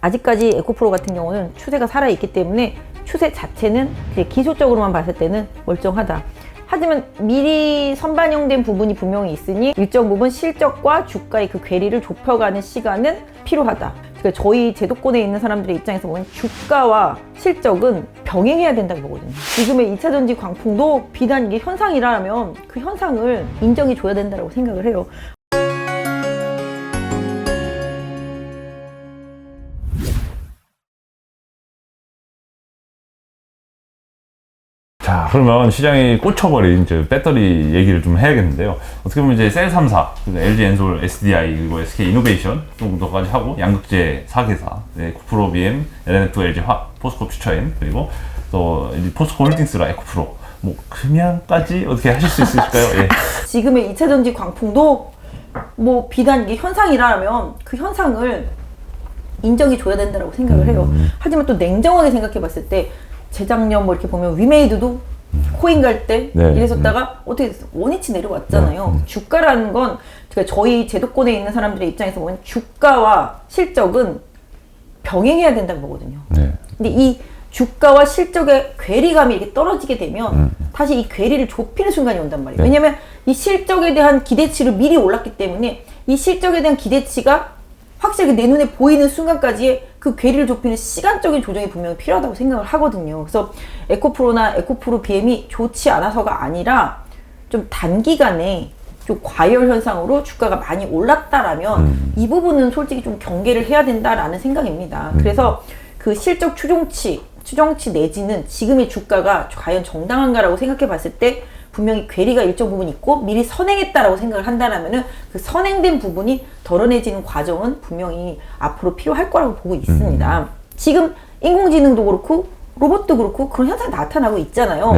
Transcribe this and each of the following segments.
아직까지 에코프로 같은 경우는 추세가 살아있기 때문에 추세 자체는 기술적으로만 봤을 때는 멀쩡하다. 하지만 미리 선반영된 부분이 분명히 있으니 일정 부분 실적과 주가의 그 괴리를 좁혀가는 시간은 필요하다. 그러니까 저희 제도권에 있는 사람들의 입장에서 보면 주가와 실적은 병행해야 된다고 보거든요. 지금의 2차전지 광풍도 비단 이게 현상이라면 그 현상을 인정해 줘야 된다고 생각을 해요. 자, 그러면 시장이 꽂혀버린 이제 배터리 얘기를 좀 해야겠는데요. 어떻게 보면 이제 셀 3사, LG 엔솔, SDI, 그리고 SK 이노베이션 정도까지 하고 양극재 4개사, 에코프로 BM, LNF, LG 화학, 포스코 퓨처엠, 그리고 또 포스코 홀딩스라 에코프로, 뭐 금양까지 어떻게 하실 수 있으실까요? 예. 지금의 2차전지 광풍도 뭐 비단 이게 현상이라면 그 현상을 인정해 줘야 된다고 생각을 해요. 하지만 또 냉정하게 생각해 봤을 때 재작년 뭐 이렇게 보면 위메이드도 코인 갈 때 이랬었다가 어떻게 됐어? 원위치 내려왔잖아요. 주가라는 건 저희 제도권에 있는 사람들의 입장에서 보면 주가와 실적은 병행해야 된다고 보거든요. 근데 이 주가와 실적의 괴리감이 이렇게 떨어지게 되면 다시 이 괴리를 좁히는 순간이 온단 말이에요. 왜냐면 이 실적에 대한 기대치를 미리 올랐기 때문에 이 실적에 대한 기대치가 확실히 내 눈에 보이는 순간까지의 그 괴리를 좁히는 시간적인 조정이 분명히 필요하다고 생각을 하거든요. 그래서 에코프로나 에코프로 BM이 좋지 않아서가 아니라 좀 단기간에 좀 과열 현상으로 주가가 많이 올랐다라면 이 부분은 솔직히 좀 경계를 해야 된다라는 생각입니다. 그래서 그 실적 추정치 내지는 지금의 주가가 과연 정당한가라고 생각해 봤을 때 분명히 괴리가 일정 부분 있고 미리 선행했다라고 생각을 한다면은 그 선행된 부분이 덜어내지는 과정은 분명히 앞으로 필요할 거라고 보고 있습니다. 지금 인공지능도 그렇고 로봇도 그렇고 그런 현상이 나타나고 있잖아요.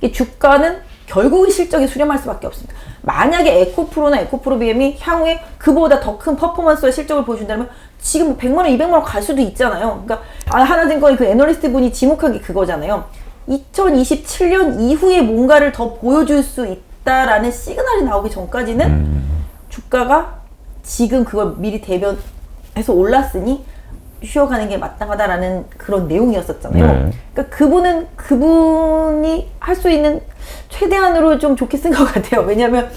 이 주가는 결국은 실적에 수렴할 수밖에 없습니다. 만약에 에코프로나 에코프로 BM이 향후에 그보다 더 큰 퍼포먼스와 실적을 보여준다면 지금 100만 원, 200만 원 갈 수도 있잖아요. 그러니까 하나증권의 그 애널리스트 분이 지목한 게 그거잖아요. 2027년 이후에 뭔가를 더 보여줄 수 있다라는 시그널이 나오기 전까지는 주가가 지금 그걸 미리 대변해서 올랐으니 쉬어가는 게 마땅하다라는 그런 내용이었었잖아요. 그러니까 그분이 할 수 있는 최대한으로 좀 좋게 쓴 것 같아요. 왜냐하면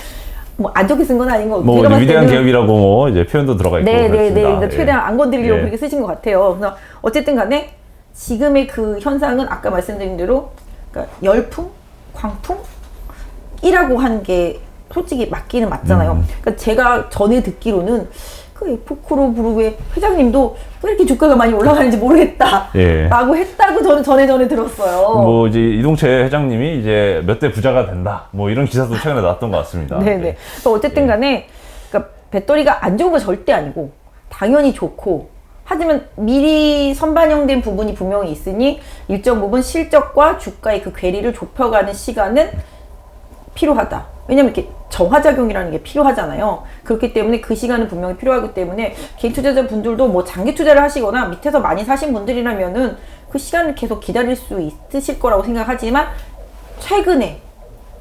뭐 안 좋게 쓴 건 아닌 거. 뭐 위대한 기업이라고 뭐 이제 표현도 들어가 있고. 그러니까 최대한 안 건드리려고 그렇게 쓰신 것 같아요. 그래서 어쨌든 간에 지금의 그 현상은 아까 말씀드린 대로 그러니까 열풍, 광풍이라고 한 게 솔직히 맞기는 맞잖아요. 그러니까 제가 전에 듣기로는 그 에코프로 그룹의 회장님도 왜 이렇게 주가가 많이 올라가는지 모르겠다 라고 했다고 저는 전에 들었어요. 뭐 이제 이동채 회장님이 이제 몇 대 부자가 된다 뭐 이런 기사도 최근에 나왔던 것 같습니다. 그래서 어쨌든 간에 그러니까 배터리가 안 좋은 건 절대 아니고 당연히 좋고 하지만 미리 선반영된 부분이 분명히 있으니 일정 부분 실적과 주가의 그 괴리를 좁혀가는 시간은 필요하다. 왜냐면 이렇게 정화작용이라는 게 필요하잖아요. 그렇기 때문에 그 시간은 분명히 필요하기 때문에 개인 투자자 분들도 뭐 장기 투자를 하시거나 밑에서 많이 사신 분들이라면은 그 시간을 계속 기다릴 수 있으실 거라고 생각하지만 최근에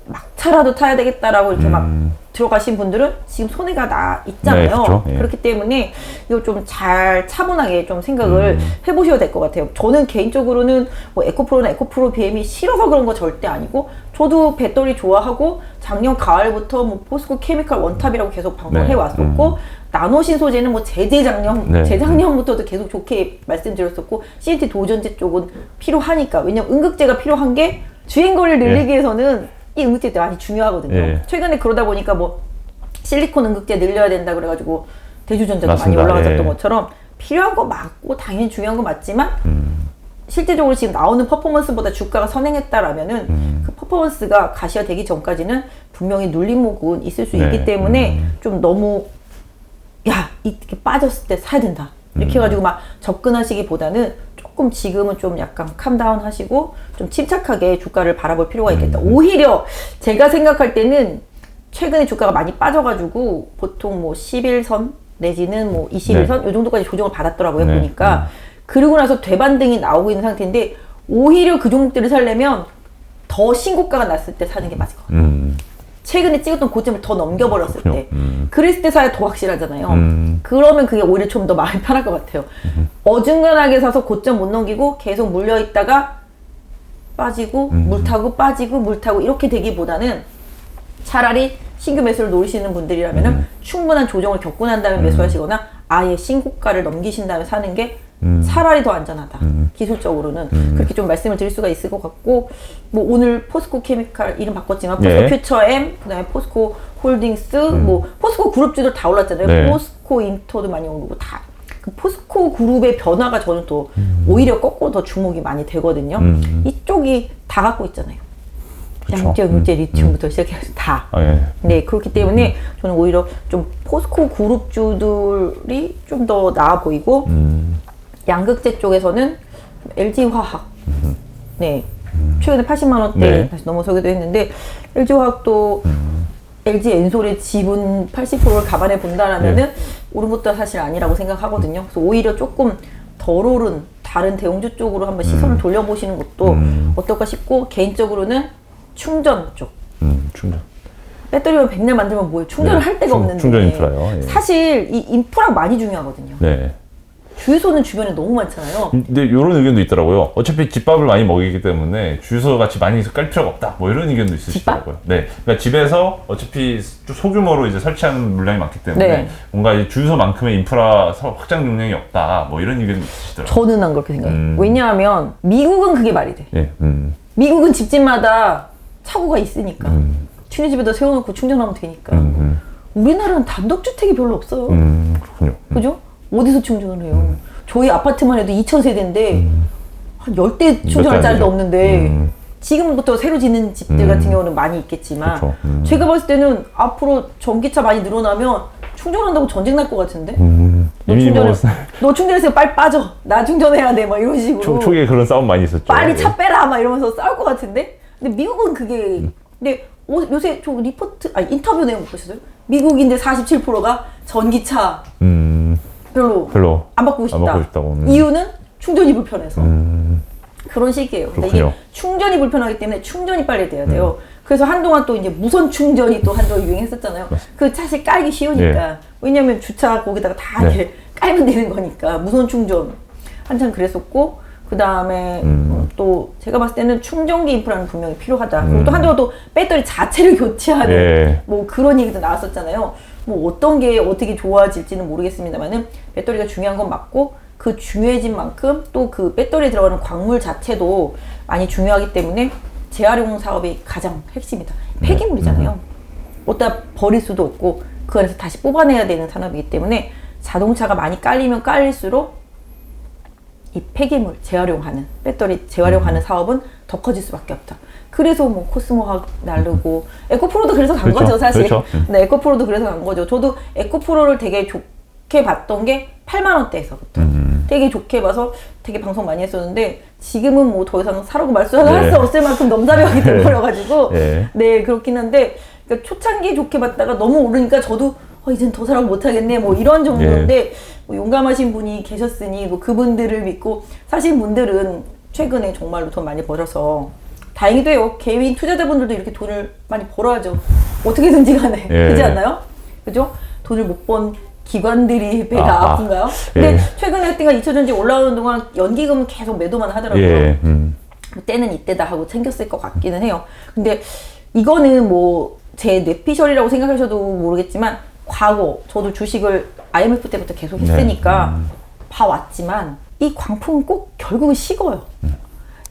막차라도 타야 되겠다라고 이렇게 막 들어가신 분들은 지금 손해가 나 있잖아요. 그렇기 때문에 이거 좀 잘 차분하게 좀 생각을 해보셔야 될 것 같아요. 저는 개인적으로는 뭐 에코프로나 에코프로 BM이 싫어서 그런 거 절대 아니고 저도 배터리 좋아하고 작년 가을부터 뭐 포스코 케미칼 원탑이라고 계속 방송을 해왔었고 나노신 소재는 뭐 재작년부터도 계속 좋게 말씀드렸었고 CNT 도전제 쪽은 필요하니까 왜냐면 응급제가 필요한 게 주행거리를 늘리기 위해서는 이 응급제도 많이 중요하거든요. 최근에 그러다 보니까 뭐 실리콘 응급제 늘려야 된다 그래가지고 대주전자도 많이 올라가졌던 것처럼 필요한 거 맞고 당연히 중요한 거 맞지만 실제적으로 지금 나오는 퍼포먼스보다 주가가 선행했다라면은 그 퍼포먼스가 가시화되기 전까지는 분명히 눌림목은 있을 수 있기 때문에 좀 너무 이렇게 빠졌을 때 사야 된다 이렇게 해가지고 막 접근하시기보다는 조금 지금은 좀 약간 캄다운 하시고 좀 침착하게 주가를 바라볼 필요가 있겠다. 오히려 제가 생각할 때는 최근에 주가가 많이 빠져가지고 보통 뭐 11선 내지는 뭐 21선 이 정도까지 조정을 받았더라고요. 보니까 그리고 나서 되반등이 나오고 있는 상태인데 오히려 그 종목들을 살려면 더 신고가가 났을 때 사는 게 맞을 것 같아요. 최근에 찍었던 고점을 더 넘겨버렸을 그렇군요. 때 그랬을 때 사야 더 확실하잖아요. 그러면 그게 오히려 좀 더 마음이 편할 것 같아요. 어중간하게 사서 고점 못 넘기고 계속 물려있다가 빠지고 물 타고 빠지고 물 타고 이렇게 되기보다는 차라리 신규 매수를 노리시는 분들이라면 충분한 조정을 겪고 난 다음에 매수하시거나 아예 신고가를 넘기신 다음에 사는 게 차라리 더 안전하다. 기술적으로는 그렇게 좀 말씀을 드릴 수가 있을 것 같고, 뭐 오늘 포스코 케미칼 이름 바꿨지만 포스코 네. 퓨처엠, 그다음에 포스코 홀딩스, 뭐 포스코 그룹주들 다 올랐잖아요. 네. 포스코 인터도 많이 오르고 다. 그 포스코 그룹의 변화가 저는 또 오히려 거꾸로 더 주목이 많이 되거든요. 이쪽이 다 갖고 있잖아요. 그쵸. 양적, 육재, 리튬부터 시작해서 다. 아, 예. 네, 그렇기 때문에 저는 오히려 좀 포스코 그룹주들이 좀 더 나아 보이고, 양극재 쪽에서는 LG화학. 네. 최근에 80만 원대 네. 다시 넘어서기도 했는데, LG화학도 LG 엔솔의 지분 80%를 가반해 본다라면은 오른 것도 사실 아니라고 생각하거든요. 그래서 오히려 조금 덜 오른 다른 대형주 쪽으로 한번 시선을 돌려보시는 것도 어떨까 싶고, 개인적으로는 충전 쪽. 충전. 배터리만 백날 만들면 뭐예요? 충전을 네, 할 데가 없는데. 충전 인프라요. 예. 사실 이 인프라 많이 중요하거든요. 네. 주유소는 주변에 너무 많잖아요. 근데 이런 의견도 있더라고요. 어차피 집밥을 많이 먹이기 때문에 주유소 같이 많이 깔 필요가 없다. 뭐 이런 의견도 있으시더라고요. 네. 그러니까 집에서 어차피 소규모로 이제 설치하는 물량이 많기 때문에 네. 뭔가 이 주유소만큼의 인프라 확장 용량이 없다. 뭐 이런 의견도 있으시더라고요. 저는 안 그렇게 생각해요. 왜냐하면 미국은 그게 말이 돼. 예. 미국은 집집마다 차고가 있으니까. 튀니집에다 세워놓고 충전하면 되니까. 우리나라는 단독주택이 별로 없어요. 그렇군요. 그죠? 어디서 충전을 해요? 저희 아파트만 해도 2000세대인데 한 10대 충전할 자리도 아니죠. 없는데 지금부터 새로 짓는 집들 같은 경우는 많이 있겠지만 그렇죠. 제가 봤을 때는 앞으로 전기차 많이 늘어나면 충전한다고 전쟁 날 것 같은데? 이미 뭐 너 충전했으면 빨리 빠져. 나 충전해야 돼. 막 이런 식으로. 초기에 그런 싸움 많이 있었죠. 빨리 차 예. 빼라. 막 이러면서 싸울 것 같은데? 근데 미국은 그게. 근데 요새 저 리포트, 인터뷰 내용 못 보셨어요? 미국인들 47%가 전기차 별로 안 바꾸고 싶다. 안 바꾸고 싶다고. 이유는 충전이 불편해서. 그런 식이에요. 그러니까 이게 그렇군요. 충전이 불편하기 때문에 충전이 빨리 돼야 돼요. 그래서 한동안 또 이제 무선 충전이 또 한동안 유행했었잖아요. 그 사실 깔기 쉬우니까. 예. 왜냐면 주차 거기다가 다 네. 이렇게 깔면 되는 거니까. 무선 충전. 한참 그랬었고, 그 다음에 또 제가 봤을 때는 충전기 인프라는 분명히 필요하다. 그리고 또 한동안 또 배터리 자체를 교체하는 예. 뭐 그런 얘기도 나왔었잖아요. 뭐 어떤 게 어떻게 좋아질지는 모르겠습니다만은 배터리가 중요한 건 맞고, 그 중요해진 만큼 또 그 배터리에 들어가는 광물 자체도 많이 중요하기 때문에 재활용 사업이 가장 핵심이다. 폐기물이잖아요. 어디다 버릴 수도 없고 그 안에서 다시 뽑아내야 되는 산업이기 때문에 자동차가 많이 깔리면 깔릴수록 이 폐기물 재활용하는, 배터리 재활용하는 사업은 더 커질 수밖에 없다. 그래서 뭐 코스모학 나르고 에코프로도 그래서 간 그렇죠. 거죠, 사실. 그렇죠. 네, 에코프로도 그래서 간 거죠. 저도 에코프로를 되게 좋게 봤던 게 8만 원대에서부터 되게 좋게 봐서 되게 방송 많이 했었는데, 지금은 뭐 더 이상 사라고 말씀을 할 수 없을 만큼 넘사벽이 돼버려가지고 네. 네, 그렇긴 한데, 그러니까 초창기에 좋게 봤다가 너무 오르니까 저도 이젠 더 사라고 못하겠네, 뭐 이런 정도인데, 뭐 용감하신 분이 계셨으니 뭐 그분들을 믿고 사신 분들은 최근에 정말로 돈 많이 벌어서 다행히도 해요. 개인 투자자분들도 이렇게 돈을 많이 벌어야죠. 어떻게든지 간에. 그렇지 않나요? 그죠? 돈을 못 번 기관들이 배가 아픈가요? 근데 최근에 하여튼간 2차전지 올라오는 동안 연기금은 계속 매도만 하더라고요. 예. 뭐 때는 이때다 하고 챙겼을 것 같기는 해요. 근데 이거는 뭐 제 뇌피셜이라고 생각하셔도 모르겠지만, 과거 저도 주식을 IMF 때부터 계속 했으니까 봐왔지만 이 광풍은 꼭 결국은 식어요.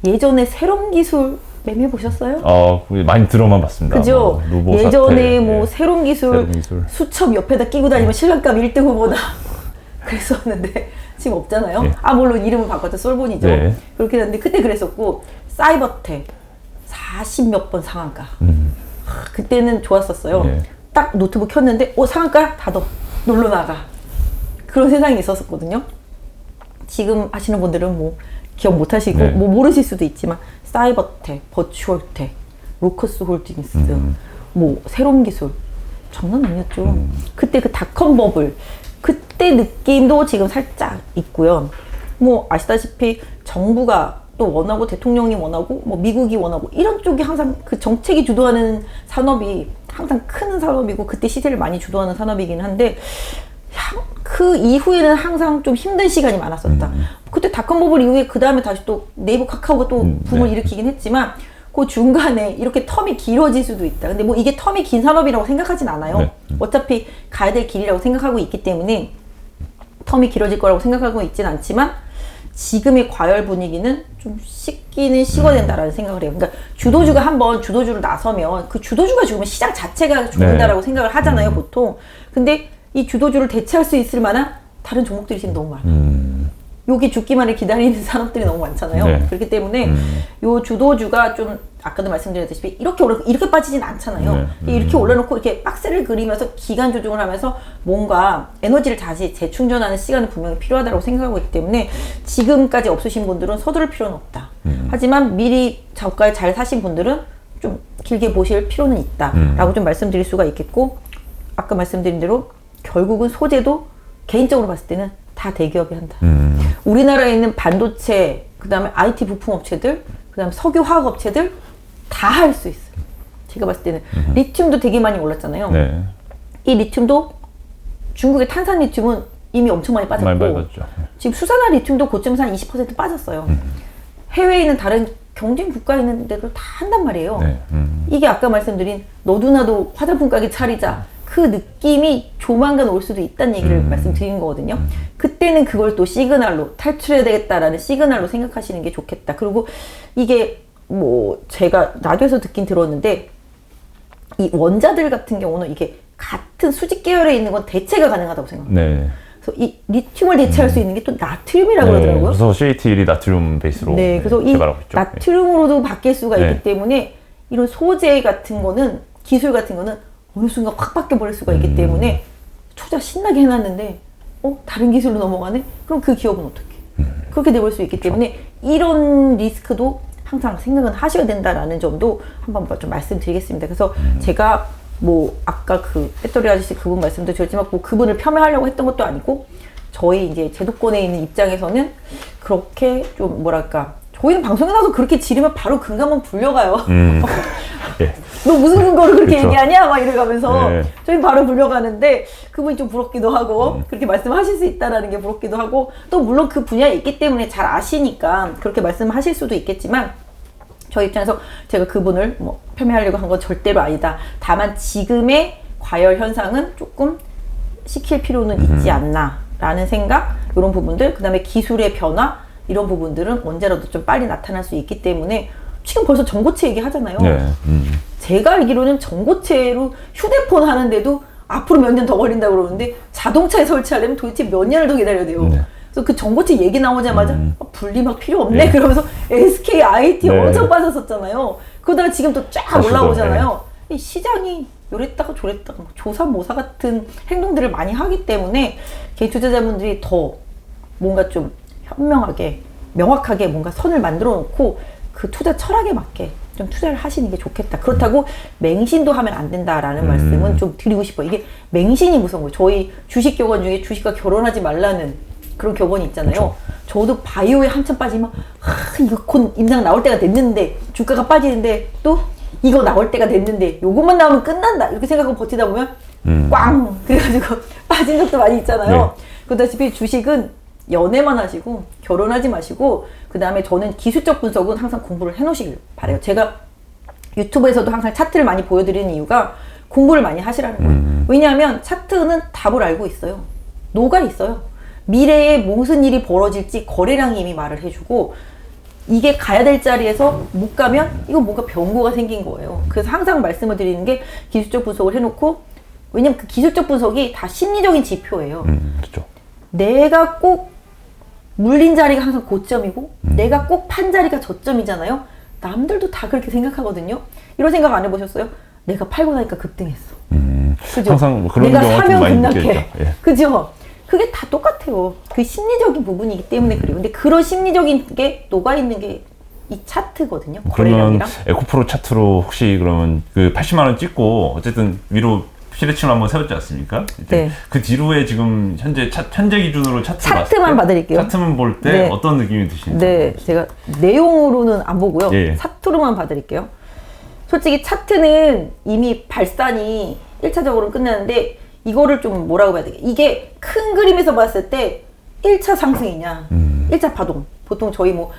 예전에 새로운 기술 매매 보셨어요? 많이 들어만 봤습니다. 그죠? 뭐, 루보 예전에 사태, 뭐 예. 새로운 기술 수첩 옆에다 끼고 다니면 신랑감 1등 후보다 그랬었는데 지금 없잖아요. 예. 물론 이름을 바꿨죠. 솔본이죠. 네. 그렇긴 한데 그때 그랬었고, 사이버텍 40몇 번 상한가. 그때는 좋았었어요. 예. 딱 노트북 켰는데 상한가 닫아, 놀러 나가. 그런 세상이 있었거든요. 지금 하시는 분들은 뭐 기억 못 하시고 뭐 모르실 수도 있지만, 사이버텍, 버추얼텍, 로커스 홀딩스, 뭐 새로운 기술 장난 아니었죠. 그때 그 닷컴 버블, 그때 느낌도 지금 살짝 있고요. 뭐 아시다시피 정부가 또 원하고 대통령이 원하고 뭐 미국이 원하고 이런 쪽이 항상 그 정책이 주도하는 산업이 항상 크는 산업이고 그때 시세를 많이 주도하는 산업이긴 한데 그 이후에는 항상 좀 힘든 시간이 많았었다. 그때 닷컴 버블 이후에 그 다음에 다시 또 네이버 카카오가 또 붐을 네. 일으키긴 했지만 그 중간에 이렇게 텀이 길어질 수도 있다. 근데 뭐 이게 텀이 긴 산업이라고 생각하진 않아요. 네. 어차피 가야 될 길이라고 생각하고 있기 때문에 텀이 길어질 거라고 생각하고 있진 않지만 지금의 과열 분위기는 좀 식기는 식어된다라는 생각을 해요. 그러니까 주도주가 한번 주도주로 나서면 그 주도주가 죽으면 시장 자체가 죽는다라고 생각을 하잖아요, 보통. 근데 이 주도주를 대체할 수 있을 만한 다른 종목들이 지금 너무 많아요. 여기 죽기만을 기다리는 산업들이 너무 많잖아요. 네. 그렇기 때문에 요 주도주가 좀 아까도 말씀드렸다시피 이렇게 빠지진 않잖아요. 이렇게 올려놓고 이렇게 박스를 그리면서 기간 조정을 하면서 뭔가 에너지를 다시 재충전하는 시간은 분명히 필요하다고 생각하고 있기 때문에 지금까지 없으신 분들은 서두를 필요는 없다. 하지만 미리 저가에 잘 사신 분들은 좀 길게 보실 필요는 있다라고 좀 말씀드릴 수가 있겠고, 아까 말씀드린 대로 결국은 소재도 개인적으로 봤을 때는 다 대기업이 한다. 우리나라에 있는 반도체, 그 다음에 IT 부품 업체들, 그 다음에 석유 화학 업체들 다 할 수 있어요. 제가 봤을 때는 리튬도 되게 많이 올랐잖아요. 네. 이 리튬도 중국의 탄산 리튬은 이미 엄청 많이 빠졌고, 많이 빠졌죠. 지금 수산화 리튬도 고점에서 한 20% 빠졌어요. 해외에 있는 다른 경쟁 국가에 있는 데도 다 한단 말이에요. 네. 이게 아까 말씀드린 너도 나도 화장품 가게 차리자, 그 느낌이 조만간 올 수도 있다는 얘기를 말씀드린 거거든요. 그때는 그걸 또 시그널로 탈출해야 되겠다라는 시그널로 생각하시는 게 좋겠다. 그리고 이게 뭐 제가 라디오에서 듣긴 들었는데 이 원자들 같은 경우는 이게 같은 수직 계열에 있는 건 대체가 가능하다고 생각해요. 네. 그래서 이 리튬을 대체할 수 있는 게 또 나트륨이라고 네. 그러더라고요. 그래서 CATL이 나트륨 베이스로 네, 그래서 이 개발하고 있죠. 나트륨으로도 바뀔 수가 네. 있기 때문에 이런 소재 같은 거는, 기술 같은 거는 어느 순간 확 바뀌어버릴 수가 있기 때문에 투자 신나게 해놨는데 다른 기술로 넘어가네? 그럼 그 기업은 어떻게? 그렇게 돼볼 수 있기 때문에 이런 리스크도 항상 생각은 하셔야 된다라는 점도 한번 좀 말씀드리겠습니다. 그래서 제가 뭐 아까 그 배터리 아저씨 그분 말씀도 드렸지만 뭐 그분을 폄훼하려고 했던 것도 아니고, 저희 이제 제도권에 있는 입장에서는 그렇게 좀 뭐랄까, 저희는 방송에 나와서 그렇게 지르면 바로 근감은 불려가요. 예. 너 무슨 근거로 그렇게 그쵸. 얘기하냐? 막 이래가면서 네. 저희 바로 불려가는데 그분이 좀 부럽기도 하고 그렇게 말씀하실 수 있다라는 게 부럽기도 하고, 또 물론 그 분야에 있기 때문에 잘 아시니까 그렇게 말씀하실 수도 있겠지만, 저희 입장에서 제가 그분을 뭐 폄훼하려고 한 건 절대로 아니다. 다만 지금의 과열 현상은 조금 시킬 필요는 있지 않나라는 생각, 이런 부분들, 그 다음에 기술의 변화, 이런 부분들은 언제라도 좀 빨리 나타날 수 있기 때문에 지금 벌써 전고체 얘기하잖아요. 네. 제가 알기로는 전고체로 휴대폰 하는데도 앞으로 몇 년 더 걸린다고 그러는데 자동차에 설치하려면 도대체 몇 년을 더 기다려야 돼요. 네. 그래서 그 전고체 얘기 나오자마자 분리 막 필요 없네. 그러면서 SK, IT 네. 엄청 빠졌었잖아요. 그러다가 지금 또 쫙 다시 또, 올라오잖아요. 이 시장이 요랬다가 저랬다가 조삼모사 같은 행동들을 많이 하기 때문에 개인 투자자분들이 더 뭔가 좀 현명하게, 명확하게 뭔가 선을 만들어 놓고 그 투자 철학에 맞게 좀 투자를 하시는 게 좋겠다. 그렇다고 맹신도 하면 안 된다라는 말씀은 좀 드리고 싶어요. 이게 맹신이 무서운 거예요. 저희 주식 격언 중에 주식과 결혼하지 말라는 그런 격언이 있잖아요. 그쵸. 저도 바이오에 한참 빠지면 이거 곧 임상 나올 때가 됐는데, 주가가 빠지는데 또 이거 나올 때가 됐는데 요것만 나오면 끝난다 이렇게 생각하고 버티다 보면 꽝 그래가지고 빠진 적도 많이 있잖아요. 네. 그다시피 주식은 연애만 하시고 결혼하지 마시고, 그 다음에 저는 기술적 분석은 항상 공부를 해놓으시길 바래요. 제가 유튜브에서도 항상 차트를 많이 보여드리는 이유가 공부를 많이 하시라는 거예요. 왜냐하면 차트는 답을 알고 있어요. 녹아 있어요. 미래에 무슨 일이 벌어질지 거래량이 이미 말을 해주고, 이게 가야 될 자리에서 못 가면 이거 뭔가 변고가 생긴 거예요. 그래서 항상 말씀을 드리는 게 기술적 분석을 해놓고, 왜냐면 그 기술적 분석이 다 심리적인 지표예요. 그렇죠. 내가 꼭 물린 자리가 항상 고점이고 내가 꼭 판 자리가 저점이잖아요. 남들도 다 그렇게 생각하거든요. 이런 생각 안 해보셨어요? 내가 팔고 나니까 급등했어. 그죠? 항상 그런 내가 경우가 좀 사면 많이 급락해. 느껴지죠. 예. 그죠? 그게 다 똑같아요. 그 심리적인 부분이기 때문에 그래요. 근데 그런 심리적인 게 녹아있는 게 이 차트거든요. 그러면 거래량이랑. 에코프로 차트로 혹시 그러면 그 80만 원 찍고 어쨌든 위로 시대층을 한번 세웠지 않습니까? 이제 네. 그 뒤로에 지금 현재 기준으로 차트를 봤을 차트만 때, 봐드릴게요. 차트만 볼 때 네. 어떤 느낌이 드시는지. 네, 제가 내용으로는 안 보고요. 예. 차트로만 봐드릴게요. 솔직히 차트는 이미 발산이 1차적으로는 끝났는데 이거를 좀 뭐라고 봐야 되게 이게 큰 그림에서 봤을 때 1차 상승이냐 1차 파동 보통 저희 뭐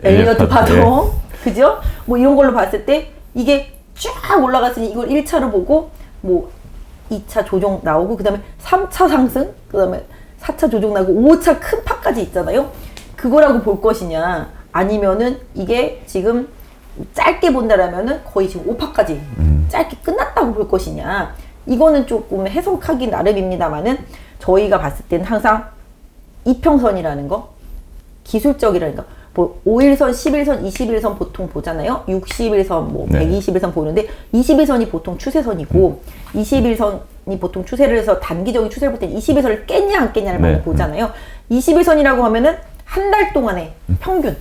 엘리어트 파동 그죠? 뭐 이런 걸로 봤을 때 이게 쫙 올라갔으니 이걸 1차로 보고 뭐 2차 조정 나오고 그 다음에 3차 상승 그 다음에 4차 조정 나고 5차 큰 파까지 있잖아요. 그거라고 볼 것이냐 아니면은 이게 지금 짧게 본다라면은 거의 지금 5파까지 짧게 끝났다고 볼 것이냐 이거는 조금 해석하기 나름입니다만은 저희가 봤을 때는 항상 이평선이라는 거 기술적이라는 거 뭐 5일선, 11선, 21선 보통 보잖아요. 60일선, 뭐 120일선 보는데 21선이 보통 추세선이고 21선이 보통 추세를 해서 단기적인 추세를 볼 때 21선을 깼냐 안 깼냐를 많이 보잖아요. 21선이라고 하면은 한 달 동안의 평균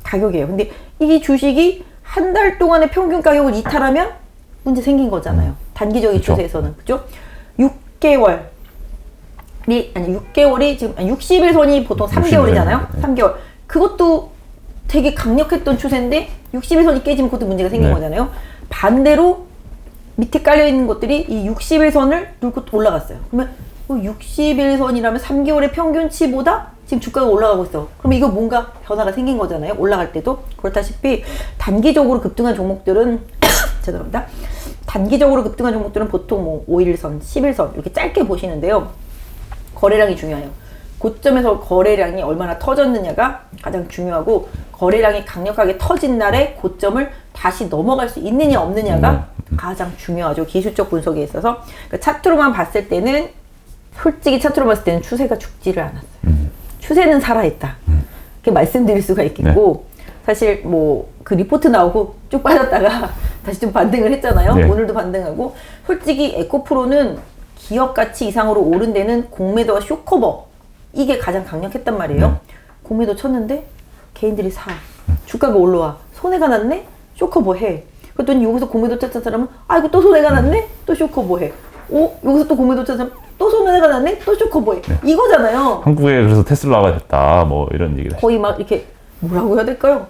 가격이에요. 근데 이 주식이 한 달 동안의 평균 가격을 이탈하면 문제 생긴 거잖아요. 단기적인 그쵸. 추세에서는 그죠? 6개월이 아니 6개월이 지금 60일선이 보통 3개월이잖아요. 3개월. 그것도 되게 강력했던 추세인데 60일선이 깨지면 그것도 문제가 생긴 거잖아요. 반대로 밑에 깔려있는 것들이 이 60일선을 뚫고 올라갔어요. 그러면 60일선이라면 3개월의 평균치보다 지금 주가가 올라가고 있어. 그러면 이거 뭔가 변화가 생긴 거잖아요. 올라갈 때도. 그렇다시피 단기적으로 급등한 종목들은 죄송합니다. 단기적으로 급등한 종목들은 보통 뭐 5일선, 10일선 이렇게 짧게 보시는데요. 거래량이 중요해요. 고점에서 거래량이 얼마나 터졌느냐가 가장 중요하고 거래량이 강력하게 터진 날에 고점을 다시 넘어갈 수 있느냐 없느냐가 가장 중요하죠. 기술적 분석에 있어서. 그러니까 차트로만 봤을 때는 솔직히 차트로 봤을 때는 추세가 죽지를 않았어요. 추세는 살아있다. 이렇게 말씀드릴 수가 있겠고 사실 뭐 그 리포트 나오고 쭉 빠졌다가 다시 좀 반등을 했잖아요. 오늘도 반등하고 솔직히 에코프로는 기업 가치 이상으로 오른 데는 공매도와 쇼커버 이게 가장 강력했단 말이에요. 공매도 쳤는데 개인들이 사. 주가가 올라와. 손해가 났네? 쇼커버 해. 그랬더니 여기서 공매도 쳤던 사람은 아이고 또 손해가 났네? 또 쇼커버 해. 여기서 또 공매도 쳤던 사람 또 손해가 났네? 또 쇼커버 해. 이거잖아요. 한국에 그래서 테슬라가 됐다 뭐 이런 얘기를 거의 막 이렇게 뭐라고 해야 될까요?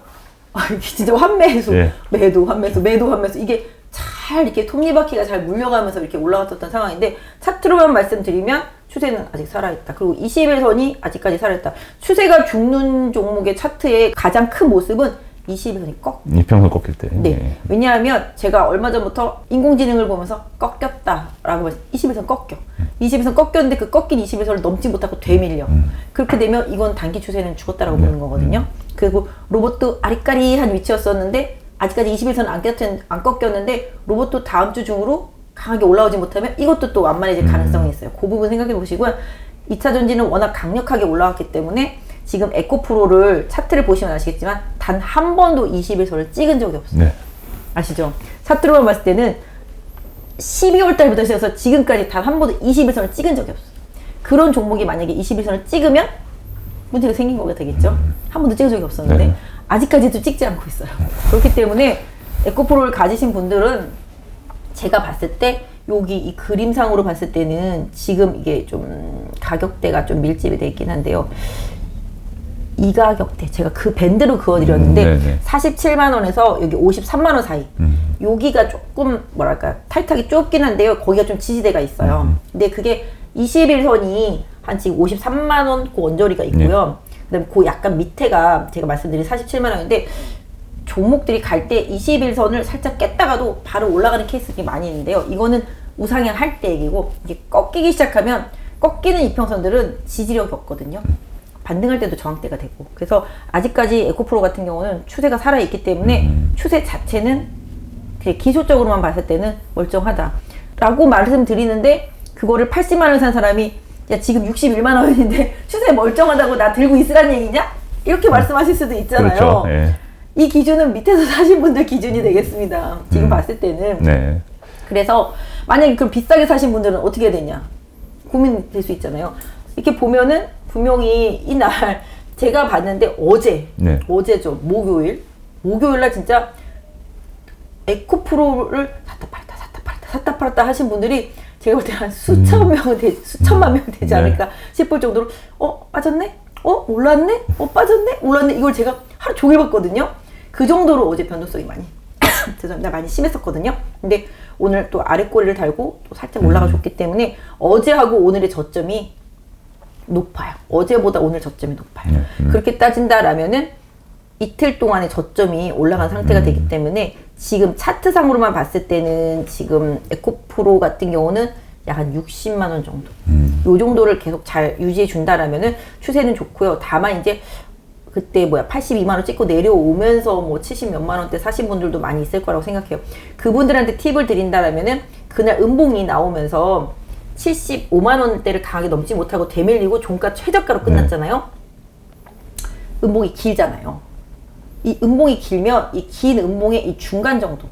이게 진짜 환매수, 매도, 환매수, 매도, 환매수 이게 잘 이렇게 톱니바퀴가 잘 물려가면서 이렇게 올라갔었던 상황인데 차트로만 말씀드리면 추세는 아직 살아있다. 그리고 21선이 아직까지 살아있다. 추세가 죽는 종목의 차트의 가장 큰 모습은 21선이 이평선 꺾일 때. 네. 왜냐하면 제가 얼마 전부터 인공지능을 보면서 꺾였다라고 말씀. 21선 꺾여. 21선 꺾였는데 그 꺾인 21선을 넘지 못하고 되밀려. 그렇게 되면 이건 단기 추세는 죽었다라고 보는 거거든요. 그리고 로봇도 아리까리한 위치였었는데 아직까지 21선 안 꺾였는데 로봇도 다음 주 중으로 강하게 올라오지 못하면 이것도 또 완만해질 가능성이 있어요. 그 부분 생각해 보시고요. 2차 전지는 워낙 강력하게 올라왔기 때문에 지금 에코프로를 차트를 보시면 아시겠지만 단 한 번도 21선을 찍은 적이 없어요. 아시죠? 차트로만 봤을 때는 12월 달부터 시작해서 지금까지 단 한 번도 21선을 찍은 적이 없어요. 그런 종목이 만약에 21선을 찍으면 문제가 생긴 거가 되겠죠. 한 번도 찍은 적이 없었는데 아직까지도 찍지 않고 있어요. 그렇기 때문에 에코프로를 가지신 분들은 제가 봤을 때 여기 이 그림상으로 봤을 때는 지금 이게 좀 가격대가 좀 밀집이 돼 있긴 한데요. 이 가격대 제가 그 밴드로 그어드렸는데 47만 원에서 여기 53만 원 사이 여기가 조금 뭐랄까 타이트하게 좁긴 한데요. 거기가 좀 지지대가 있어요. 근데 그게 21선이 한 지금 53만 원 그 언저리가 있고요. 그다음에 그 약간 밑에가 제가 말씀드린 47만 원인데 종목들이 갈 때 21선을 살짝 깼다가도 바로 올라가는 케이스가 많이 있는데요. 이거는 우상향 할 때 얘기고 이게 꺾이기 시작하면 꺾이는 이평선들은 지지력이 없거든요. 반등할 때도 저항대가 되고 그래서 아직까지 에코프로 같은 경우는 추세가 살아있기 때문에 추세 자체는 기술적으로만 봤을 때는 멀쩡하다라고 말씀드리는데 그거를 80만 원 산 사람이 야 지금 61만 원인데 추세 멀쩡하다고 나 들고 있으란 얘기냐? 이렇게 말씀하실 수도 있잖아요. 그렇죠. 이 기준은 밑에서 사신 분들 기준이 되겠습니다. 지금 봤을 때는. 그래서 만약에 그럼 비싸게 사신 분들은 어떻게 해야 되냐? 고민될 수 있잖아요. 이렇게 보면은 분명히 이날 제가 봤는데 어제죠. 목요일날 진짜 에코프로를 샀다 팔았다 하신 분들이 제가 볼 때 한 수천만 명 되지 않을까 싶을 정도로 빠졌네? 올랐네? 빠졌네? 올랐네? 이걸 제가 하루 종일 봤거든요. 그 정도로 어제 변동성이 많이 죄송합니다. 많이 심했었거든요. 근데 오늘 또 아래 꼬리를 달고 또 살짝 올라가줬기 때문에 어제하고 오늘의 저점이 높아요. 어제보다 오늘 저점이 높아요. 그렇게 따진다라면은 이틀 동안의 저점이 올라간 상태가 되기 때문에 지금 차트상으로만 봤을 때는 지금 에코프로 같은 경우는 약 한 60만 원 정도. 요 정도를 계속 잘 유지해 준다라면은 추세는 좋고요. 다만 이제 그때 82만 원 찍고 내려오면서 70 몇만 원대 사신 분들도 많이 있을 거라고 생각해요. 그분들한테 팁을 드린다라면은 그날 음봉이 나오면서 75만 원대를 강하게 넘지 못하고 되밀리고 종가 최저가로 끝났잖아요. 음봉이 길잖아요. 이 음봉이 길면 이 긴 음봉의 이 중간 정도.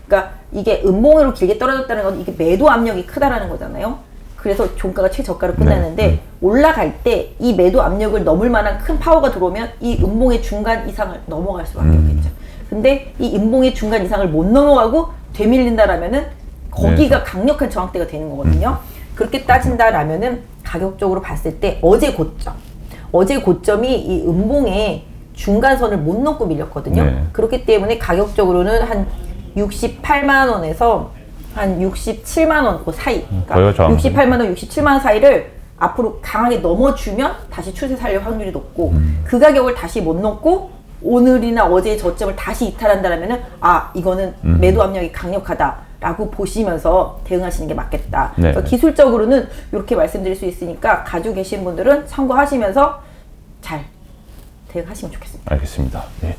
그러니까 이게 음봉으로 길게 떨어졌다는 건 이게 매도 압력이 크다라는 거잖아요. 그래서 종가가 최저가로 끝났는데 올라갈 때 이 매도 압력을 넘을 만한 큰 파워가 들어오면 이 음봉의 중간 이상을 넘어갈 수밖에 없겠죠. 근데 이 음봉의 중간 이상을 못 넘어가고 되밀린다라면은 거기가 강력한 저항대가 되는 거거든요. 그렇게 따진다라면은 가격적으로 봤을 때 어제 고점이 이 음봉의 중간선을 못 넘고 밀렸거든요. 네. 그렇기 때문에 가격적으로는 한 68만 원에서 한 67만 원 그 사이, 거의 저항. 68만 원, 67만 원 사이를 앞으로 강하게 넘어주면 다시 추세 살릴 확률이 높고 그 가격을 다시 못 넘고 오늘이나 어제의 저점을 다시 이탈한다라면은 이거는 매도 압력이 강력하다라고 보시면서 대응하시는 게 맞겠다. 네. 그래서 기술적으로는 이렇게 말씀드릴 수 있으니까 가지고 계신 분들은 참고하시면서 잘 대응하시면 좋겠습니다. 알겠습니다. 네.